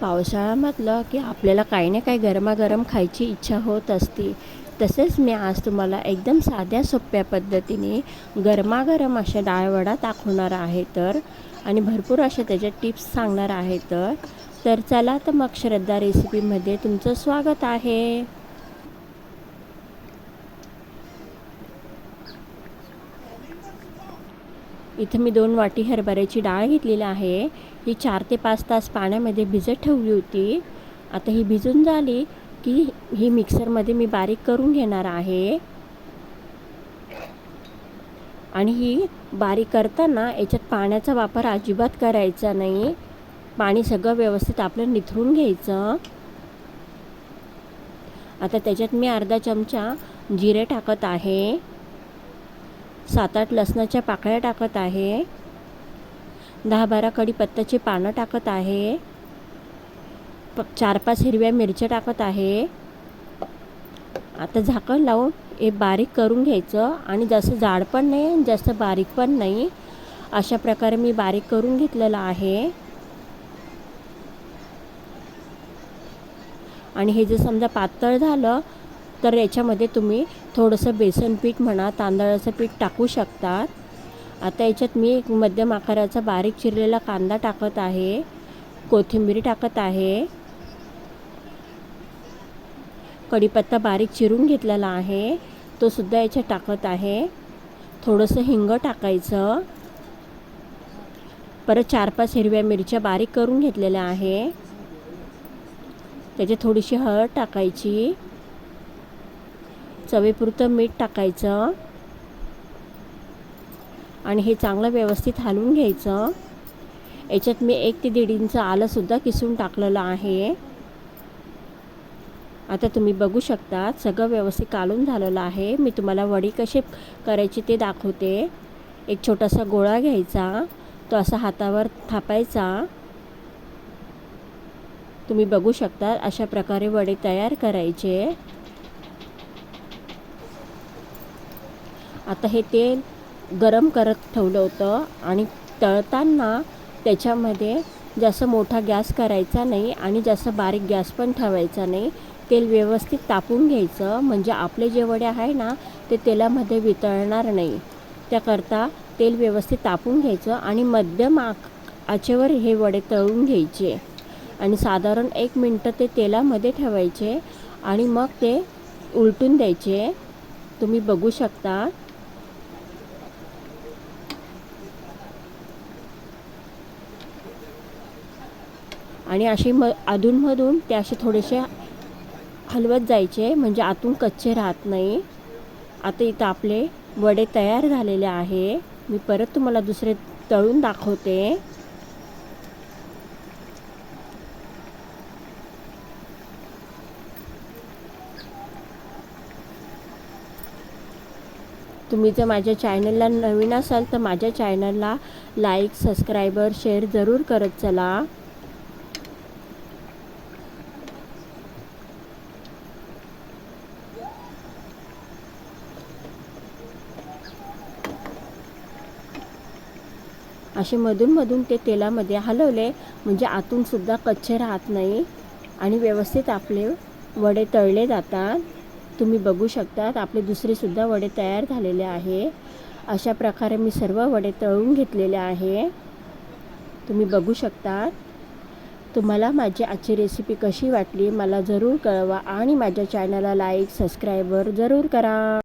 पावसाळा म्हटलं की आपल्याला काही ना काही गरमागरम खायची इच्छा होत असते. तसेच मी आज तुम्हाला एकदम साध्या सोप्या पद्धतीने गरमागरम अशा डाळवडा दाखवणार आहे आणि भरपूर अशा त्याच्या टिप्स सांगणार आहे तर चला तर मग श्रद्धा रेसिपीमध्ये तुमचं स्वागत आहे. इथं मी 2 वाटी हरभऱ्याची डाळ घेतलेली आहे. ही 4 ते 5 तास पाण्यामध्ये भिजत ठेवली होती. आता ही भिजून झाली की ही मिक्सरमध्ये मी बारीक करून घेणार आहे. आणि ही बारीक करताना याच्यात पाण्याचा वापर अजिबात करायचा नाही. पाणी सगळं व्यवस्थित आपलं निथरून घ्यायचं. आता त्याच्यात मी अर्धा चमचा जिरे टाकत आहे. 7-8 लसणाच्या पाकळ्या टाकत आहे. 10-12 कढीपत्त्याची पानं टाकत आहे. 4-5 हिरव्या मिरच्या टाकत आहे. आता झाकण लावून हे बारीक करून घ्यायचं आणि जास्त जाड पण नाही जास्त बारीक पण नाही, अशा प्रकारे मी बारीक करून घेतलेलं आहे. आणि हे जर समजा पातळ झालं तर याच्यामध्ये तुम्ही थोडंसं बेसन पीठ म्हणा तांदळाचं पीठ टाकू शकतात. आता याच्यात मी एक मध्यम आकाराचा बारीक चिरलेला कांदा टाकत आहे. कोथिंबीर टाकत आहे. कढीपत्ता बारीक चिरून घेतलेला आहे तो सुद्धा याच्यात टाकत आहे. थोडंसं हिंग टाकायचं. परत 4-5 हिरव्या मिरच्या बारीक करून घेतलेल्या आहे. त्याच्यात थोडीशी हळद टाकायची. चवीपुरतं मीठ टाकायचं आणि हे चांगलं व्यवस्थित हलवून घ्यायचं. याच्यात मी 1 ते 1.5 इंच आलंसुद्धा किसून टाकलेलं आहे. आता तुम्ही बघू शकता सगळं व्यवस्थित कालून झालेलं आहे. मी तुम्हाला वडी कशी करायची ते दाखवते. एक छोटासा गोळा घ्यायचा, तो असा हातावर थापायचा. तुम्ही बघू शकता अशा प्रकारे वडे तयार करायचे. आता हे तेल गरम करत ठेवलं होतं आणि तळताना त्याच्यामध्ये जास्त मोठा गॅस करायचा नाही आणि जास्त बारीक गॅस पण ठेवायचा नाही. तेल व्यवस्थित तापून घ्यायचं म्हणजे आपले जे वडे आहे ना ते तेलामध्ये वितळणार नाही. त्याकरता तेल व्यवस्थित तापून घ्यायचं आणि मध्यम आचेवर हे वडे तळून घ्यायचे आणि साधारण 1 मिनटं ते तेलामध्ये ठेवायचे आणि मग ते उलटून द्यायचे. तुम्ही बघू शकता. आणि असे अधूनमधून ते असे थोडेसे हलवत जायचे म्हणजे आतून कच्चे राहत नाही. आता इथं आपले वडे तयार झालेले आहे. मी परत तुम्हाला दुसरे तळून दाखवते. तुम्ही जर माझ्या चॅनलला नवीन असाल तर माझ्या चॅनलला लाईक सबस्क्रायबर शेअर जरूर करत चला. असे मधून ते तेलामध्ये हलवले म्हणजे आतून सुद्धा कच्चे राहत नाही आणि व्यवस्थित आपले वडे तळले जातात. तुम्ही बघू शकता आपले दुसरेसुद्धा वडे तयार झालेले आहे. अशा प्रकारे मी सर्व वडे तळून घेतलेले आहे. तुम्ही बघू शकता. तुम्हाला माझी आजची रेसिपी कशी वाटली मला जरूर कळवा आणि माझ्या चॅनलला लाईक सबस्क्रायबर जरूर करा.